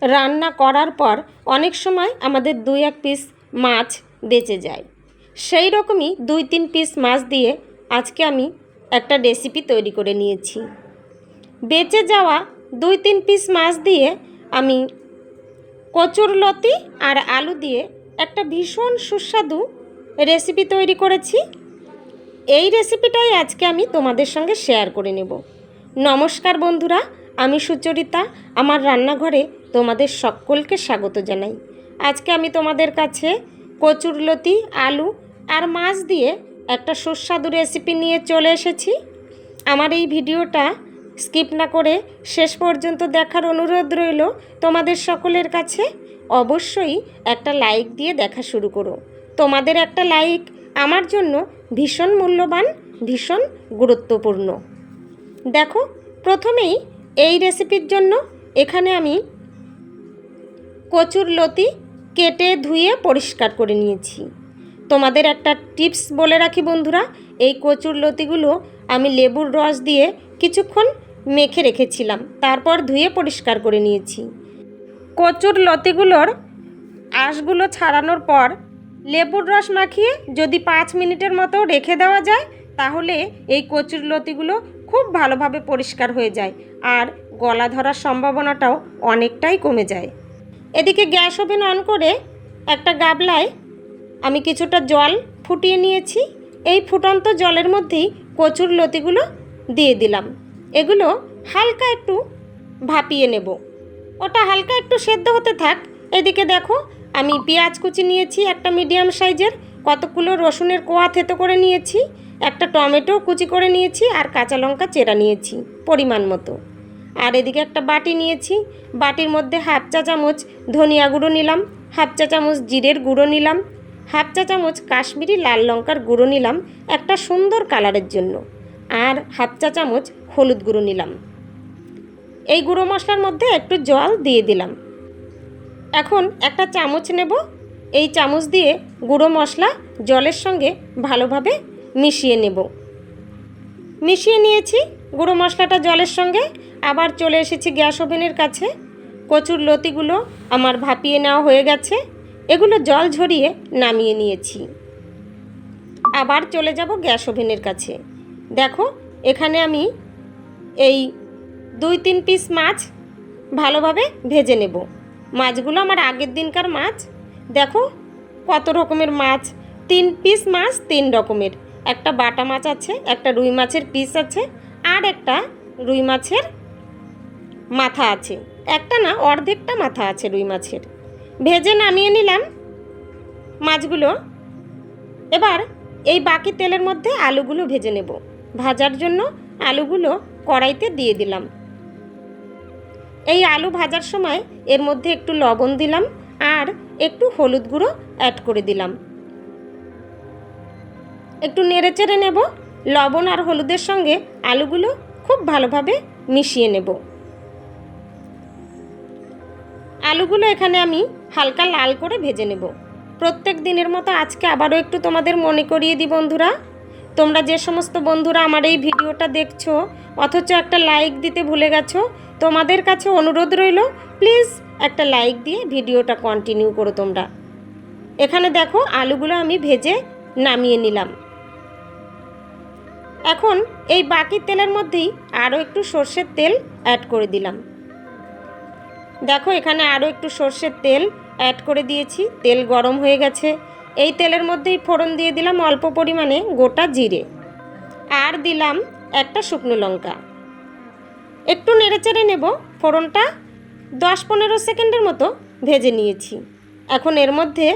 রান্না করার পর অনেক সময় আমাদের 2-1 পিস মাছ বেঁচে যায়। সেই রকমই 2-3 পিস মাছ দিয়ে আজকে আমি একটা রেসিপি তৈরি করে নিয়েছি। বেঁচে যাওয়া 2-3 পিস মাছ দিয়ে আমি কচুরলতি আর আলু দিয়ে একটা ভীষণ সুস্বাদু রেসিপি তৈরি করেছি। এই রেসিপিটাই আজকে আমি তোমাদের সঙ্গে শেয়ার করে নেব। নমস্কার বন্ধুরা, আমি সুচরিতা, আমার রান্নাঘরে তোমাদের সকলকে স্বাগত জানাই। আজকে আমি তোমাদের কাছে কচুরলতি, আলু আর মাছ দিয়ে একটা সুস্বাদু রেসিপি নিয়ে চলে এসেছি। আমার এই ভিডিওটা স্কিপ না করে শেষ পর্যন্ত দেখার অনুরোধ রইল তোমাদের সকলের কাছে। অবশ্যই একটা লাইক দিয়ে দেখা শুরু করো। তোমাদের একটা লাইক আমার জন্য ভীষণ মূল্যবান, ভীষণ গুরুত্বপূর্ণ। দেখো, প্রথমেই এই রেসিপির জন্য এখানে আমি কচুরলতি কেটে ধুয়ে পরিষ্কার করে নিয়েছি। তোমাদের একটা টিপস বলে রাখি বন্ধুরা, এই কচুরলতিগুলো আমি লেবুর রস দিয়ে কিছুক্ষণ মেখে রেখেছিলাম, তারপর ধুয়ে পরিষ্কার করে নিয়েছি। কচুরলতিগুলোর আঁশগুলো ছাড়ানোর পর লেবুর রস মাখিয়ে যদি 5 মিনিটের মতো রেখে দেওয়া যায়, তাহলে এই কচুরলতিগুলো খুব ভালোভাবে পরিষ্কার হয়ে যায় আর গলা ধরার সম্ভাবনাটাও অনেকটাই কমে যায়। এদিকে গ্যাস ওভেন অন করে একটা গামলায় আমি কিছুটা জল ফুটিয়ে নিয়েছি। এই ফুটন্ত জলের মধ্যেই কচুরলতিগুলো দিয়ে দিলাম। এগুলো হালকা একটু ভাপিয়ে নেব, ওটা হালকা একটু সেদ্ধ হতে থাক। এদিকে দেখো, আমি পেঁয়াজ কুচি নিয়েছি একটা মিডিয়াম সাইজের, কতগুলো রসুনের কোয়া থেতো করে নিয়েছি, একটা টমেটো কুচি করে নিয়েছি আর কাঁচা লঙ্কা চেরা নিয়েছি পরিমাণ মতো। আর এদিকে একটা বাটি নিয়েছি, বাটির মধ্যে 1/2 চা চামচ ধনিয়া গুঁড়ো নিলাম, 1/2 চা চামচ জিরের গুঁড়ো নিলাম, 1/2 চা চামচ কাশ্মীরি লাল লঙ্কার গুঁড়ো নিলাম একটা সুন্দর কালারের জন্য, আর 1/2 চা চামচ হলুদ গুঁড়ো নিলাম। এই গুঁড়ো মশলার মধ্যে একটু জল দিয়ে দিলাম। এখন একটা চামচ নেব, এই চামচ দিয়ে গুঁড়ো মশলা জলের সঙ্গে ভালোভাবে মিশিয়ে নেব। মিশিয়ে নিয়েছি গুঁড়ো মশলাটা জলের সঙ্গে। আবার চলে এসেছি গ্যাস ওভেনের কাছে। কচুরলতিগুলো আমার ভাপিয়ে নেওয়া হয়ে গেছে, এগুলো জল ঝরিয়ে নামিয়ে নিয়েছি। আবার চলে যাব গ্যাস ওভেনের কাছে। দেখো, এখানে আমি এই 2-3 পিস মাছ ভালোভাবে ভেজে নেব। মাছগুলো আমার আগের দিনকার মাছ। দেখো কত রকমের মাছ, 3 পিস মাছ 3 রকমের। একটা বাটা মাছ আছে, একটা রুই মাছের পিস আছে, আর একটা রুই মাছের মাথা আছে। একটা না, অর্ধেকটা মাথা আছে রুই মাছের। ভেজে নামিয়ে নিলাম মাছগুলো। এবার এই বাকি তেলের মধ্যে আলুগুলো ভেজে নেব। ভাজার জন্য আলুগুলো কড়াইতে দিয়ে দিলাম। এই আলু ভাজার সময় এর মধ্যে একটু লবণ দিলাম আর একটু হলুদ গুঁড়ো অ্যাড করে দিলাম। একটু নেড়েচেড়ে নেব। লবণ আর হলুদের সঙ্গে আলুগুলো খুব ভালোভাবে মিশিয়ে নেব। আলুগুলো এখানে আমি হালকা লাল করে ভেজে নেব। প্রত্যেক দিনের মতো আজকে আবারও একটু তোমাদের মনে করিয়ে দিই বন্ধুরা, তোমরা যে সমস্ত বন্ধুরা আমার এই ভিডিওটা দেখছো অথচ একটা লাইক দিতে ভুলে গেছো, তোমাদের কাছে অনুরোধ রইল প্লিজ একটা লাইক দিয়ে ভিডিওটা কন্টিনিউ করো তোমরা। এখানে দেখো আলুগুলো আমি ভেজে নামিয়ে নিলাম। এখন এই বাকি তেলের মধ্যেই আরও একটু সর্ষের তেল অ্যাড করে দিলাম। দেখো এখানে আরও একটু সর্ষের তেল অ্যাড করে দিয়েছি। তেল গরম হয়ে গেছে। এই তেলের মধ্যেই ফোড়ন দিয়ে দিলাম অল্প পরিমাণে গোটা জিরে, আর দিলাম একটা শুকনো লঙ্কা। একটু নেড়েচেড়ে নেব। ফোড়নটা 10-15 সেকেন্ডের মতো ভেজে নিয়েছি। এখন এর মধ্যে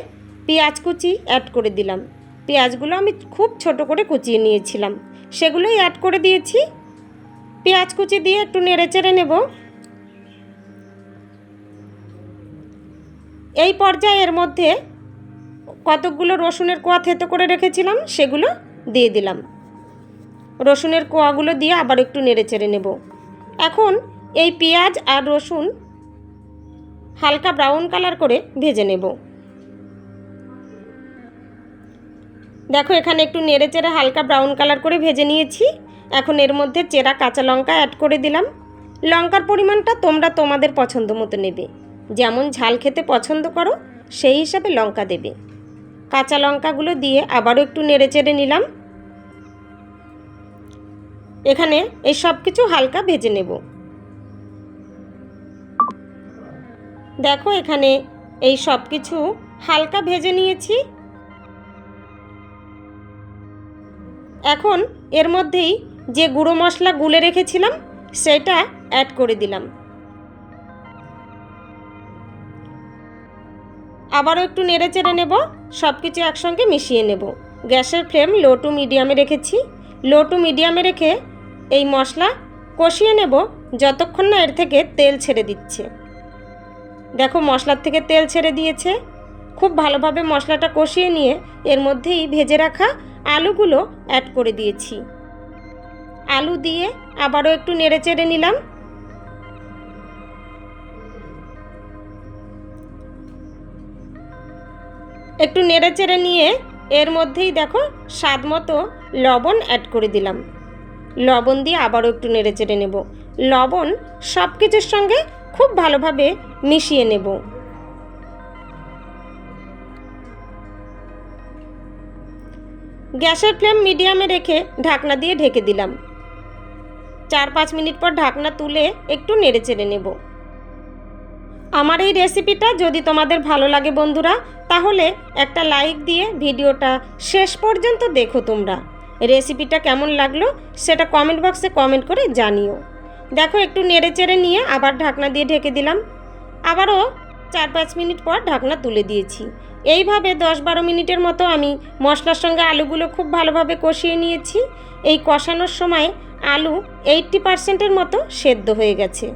পেঁয়াজ কুচি অ্যাড করে দিলাম। পেঁয়াজগুলো আমি খুব ছোট করে কুচিয়ে নিয়েছিলাম, সেগুলোই অ্যাড করে দিয়েছি। পেঁয়াজ কুচি দিয়ে একটু নেড়েচেড়ে নেব। এই পর্যায়ে এর মধ্যে কতকগুলো রসুনের কোয়া থেতো করে রেখেছিলাম সেগুলো দিয়ে দিলাম। রসুনের কোয়াগুলো দিয়ে আবার একটু নেড়েচেড়ে নেব। এখন এই পেঁয়াজ আর রসুন হালকা ব্রাউন কালার করে ভেজে নেব। দেখো এখানে একটু নেড়েচেড়ে হালকা ব্রাউন কালার করে ভেজে নিয়েছি। এখন এর মধ্যে চেরা কাঁচা লঙ্কা অ্যাড করে দিলাম। লঙ্কার পরিমাণটা তোমরা তোমাদের পছন্দ মতো নেবে। যেমন ঝাল খেতে পছন্দ করো সেই হিসাবে লঙ্কা দেবে। কাঁচা লঙ্কাগুলো দিয়ে আবারও একটু নেড়েচেড়ে নিলাম। এখানে এই সব কিছু হালকা ভেজে নেব। দেখো এখানে এই সব কিছু হালকা ভেজে নিয়েছি। এখন এর মধ্যেই যে গুঁড়ো মশলা গুলে রেখেছিলাম সেটা অ্যাড করে দিলাম। আবারও একটু নেড়েচেড়ে নেব, সব কিছু একসঙ্গে মিশিয়ে নেব। গ্যাসের ফ্লেম লো টু মিডিয়ামে রেখেছি। লো টু মিডিয়ামে রেখে এই মশলা কষিয়ে নেব যতক্ষণ না এর থেকে তেল ছেড়ে দিচ্ছে। দেখো মশলার থেকে তেল ছেড়ে দিয়েছে। খুব ভালোভাবে মশলাটা কষিয়ে নিয়ে এর মধ্যেই ভেজে রাখা আলুগুলো অ্যাড করে দিয়েছি। আলু দিয়ে আবারও একটু নেড়েচেড়ে নিলাম। একটু নেড়েচেড়ে নিয়ে এর মধ্যেই দেখো স্বাদ মতো লবণ অ্যাড করে দিলাম। লবণ দিয়ে আবারও একটু নেড়েচেড়ে নেব। লবণ সব কিছুর সঙ্গে খুব ভালোভাবে মিশিয়ে নেব। গ্যাসের ফ্লেম মিডিয়ামে রেখে ঢাকনা দিয়ে ঢেকে দিলাম। 4-5 মিনিট পর ঢাকনা তুলে একটু নেড়েচেড়ে নেব। আমার এই রেসিপিটা যদি তোমাদের ভালো লাগে বন্ধুরা, তাহলে একটা লাইক দিয়ে ভিডিওটা শেষ পর্যন্ত দেখো। তোমরা রেসিপিটা কেমন লাগলো সেটা কমেন্ট বক্সে কমেন্ট করে জানিও। দেখো একটু নেড়েচেড়ে নিয়ে আবার ঢাকনা দিয়ে ঢেকে দিলাম। আবারও 4-5 মিনিট পর ঢাকনা তুলে দিয়েছি। এইভাবে 10-12 মিনিটের মতো আমি মশলার সঙ্গে আলুগুলো খুব ভালোভাবে কষিয়ে নিয়েছি। এই কষানোর সময় আলু 80%-এর মতো সেদ্ধ হয়ে গেছে।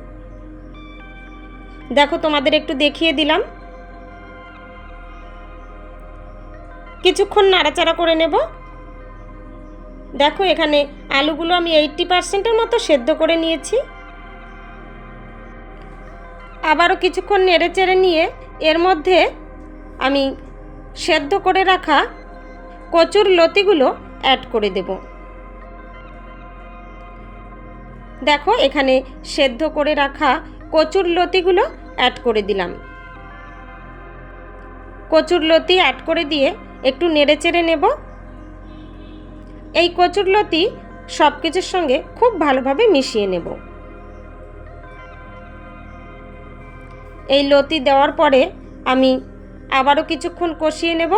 দেখো তোমাদের একটু দেখিয়ে দিলাম। কিছুক্ষণ নাড়াচাড়া করে নেব। দেখো এখানে আলুগুলো আমি 80%-এর মতো সেদ্ধ করে নিয়েছি। আবারও কিছুক্ষণ নেড়েচেড়ে নিয়ে এর মধ্যে আমি সেদ্ধ করে রাখা কচুর লতিগুলো অ্যাড করে দেব। দেখো এখানে সেদ্ধ করে রাখা কচুর লতিগুলো অ্যাড করে দিলাম। কচুর লতি অ্যাড করে দিয়ে একটু নেড়েচেড়ে নেব। এই কচুর লতি সব কিছুর সঙ্গে খুব ভালোভাবে মিশিয়ে নেব। এই লতি দেওয়ার পরে আমি আবারও কিছুক্ষণ কষিয়ে নেব।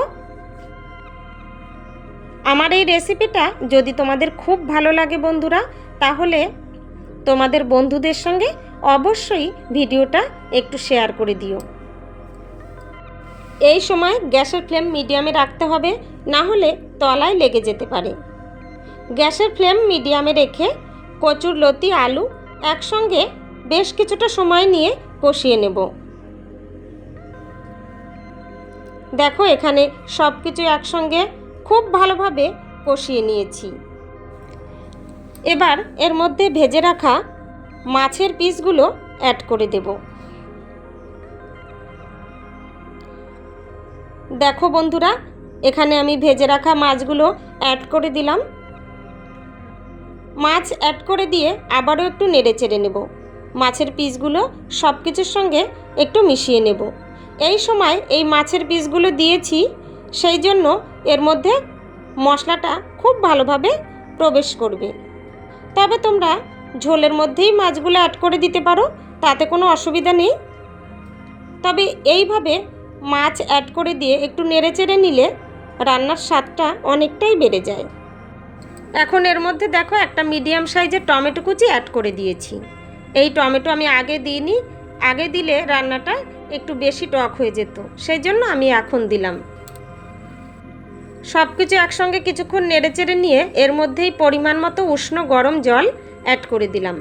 আমার এই রেসিপিটা যদি তোমাদের খুব ভালো লাগে বন্ধুরা, তাহলে তোমাদের বন্ধুদের সঙ্গে অবশ্যই ভিডিওটা একটু শেয়ার করে দিও। এই সময় গ্যাসের ফ্লেম মিডিয়ামে রাখতে হবে, না হলে তলায় লেগে যেতে পারে। গ্যাসের ফ্লেম মিডিয়ামে রেখে কচুর লতি আলু একসঙ্গে বেশ কিছুটা সময় নিয়ে কষিয়ে নেব। দেখো এখানে সব কিছু একসঙ্গে খুব ভালোভাবে কষিয়ে নিয়েছি। এবার এর মধ্যে ভেজে রাখা মাছের পিসগুলো অ্যাড করে দেব। দেখো বন্ধুরা এখানে আমি ভেজে রাখা মাছগুলো অ্যাড করে দিলাম। মাছ অ্যাড করে দিয়ে আবারও একটু নেড়েচেড়ে নেব। মাছের পিসগুলো সব কিছুর সঙ্গে একটু মিশিয়ে নেব। এই সময় এই মাছের পিসগুলো দিয়েছি, সেই জন্য এর মধ্যে মশলাটা খুব ভালোভাবে প্রবেশ করবে। তবে তোমরা ঝোলের মধ্যেই মাছগুলো অ্যাড করে দিতে পারো, তাতে কোনো অসুবিধা নেই। তবে এইভাবে মাছ অ্যাড করে দিয়ে একটু নেড়েচেড়ে নিলে রান্নার স্বাদটা অনেকটাই বেড়ে যায়। এখন এর মধ্যে দেখো একটা মিডিয়াম সাইজের টমেটো কুচি অ্যাড করে দিয়েছি। এই টমেটো আমি আগে দিইনি, আগে দিলে রান্নাটা একটু বেশি টক হয়ে যেত, সেই জন্য আমি এখন দিলাম। সব কিছু একসঙ্গে কিছুক্ষণ নেড়েচেড়ে নিয়ে এর মধ্যেই পরিমাণ মতো উষ্ণ গরম জল অ্যাড করে দিলাম।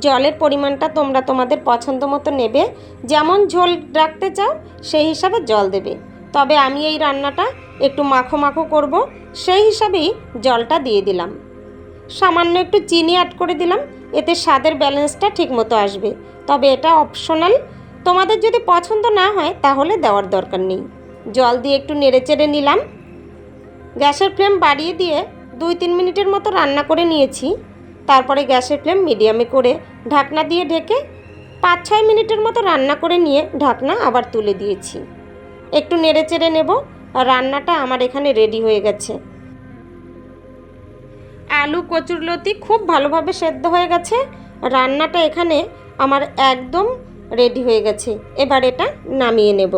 জলের পরিমাণটা তোমরা তোমাদের পছন্দ মতো নেবে, যেমন ঝোল রাখতে চাও সেই হিসাবে জল দেবে। তবে আমি এই রান্নাটা একটু মাখো মাখো করব, সেই হিসাবেই জলটা দিয়ে দিলাম। সামান্য একটু চিনি অ্যাড করে দিলাম, এতে স্বাদের ব্যালেন্সটা ঠিকমতো আসবে। তবে এটা অপশনাল, তোমাদের যদি পছন্দ না হয় তাহলে দেওয়ার দরকার নেই। জল দিয়ে একটু নেড়েচেড়ে নিলাম। গ্যাসের ফ্লেম বাড়িয়ে দিয়ে 2-3 মিনিটের মতো রান্না করে নিয়েছি। তারপরে গ্যাসের ফ্লেম মিডিয়ামে করে ঢাকনা দিয়ে ঢেকে 5-6 মিনিটের মতো রান্না করে নিয়ে ঢাকনা আবার তুলে দিয়েছি। একটু নেড়ে চেড়ে নেব। রান্নাটা আমার এখানে রেডি হয়ে গেছে। আলু কচুরলতি খুব ভালোভাবে সেদ্ধ হয়ে গেছে। রান্নাটা এখানে আমার একদম রেডি হয়ে গেছে। এবার এটা নামিয়ে নেব।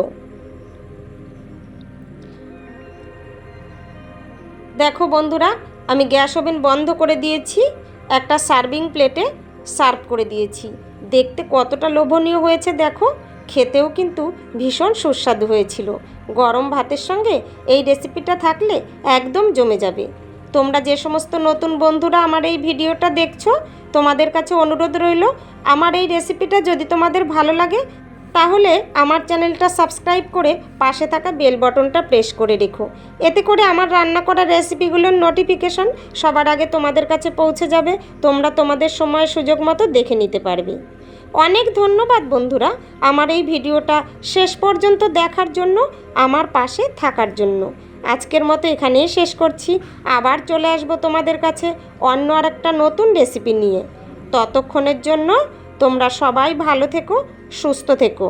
দেখো বন্ধুরা, আমি গ্যাস ওভেন বন্ধ করে দিয়েছি। একটা সার্ভিং প্লেটে সার্ভ করে দিয়েছি। দেখতে কতটা লোভনীয় হয়েছে দেখো, খেতেও কিন্তু ভীষণ সুস্বাদু হয়েছিল। গরম ভাতের সঙ্গে এই রেসিপিটা থাকলে একদম জমে যাবে। তোমরা যে সমস্ত নতুন বন্ধুরা আমার এই ভিডিওটা দেখছো, তোমাদের কাছে অনুরোধ রইল, আমার এই রেসিপিটা যদি তোমাদের ভালো লাগে তাহলে আমার চ্যানেলটা সাবস্ক্রাইব করে পাশে থাকা বেল বাটনটা প্রেস করে রেখো। এতে করে আমার রান্না করা রেসিপিগুলোর নোটিফিকেশন সবার আগে তোমাদের কাছে পৌঁছে যাবে। তোমরা তোমাদের সময় সুযোগ মতো দেখে নিতে পারবে। অনেক ধন্যবাদ বন্ধুরা আমার এই ভিডিওটা শেষ পর্যন্ত দেখার জন্য, আমার পাশে থাকার জন্য। আজকের মতো এখানেই শেষ করছি। আবার চলে আসবো তোমাদের কাছে অন্য আরেকটা নতুন রেসিপি নিয়ে। ততক্ষণের জন্য তোমরা সবাই ভালো থেকো, সুস্থ থেকো।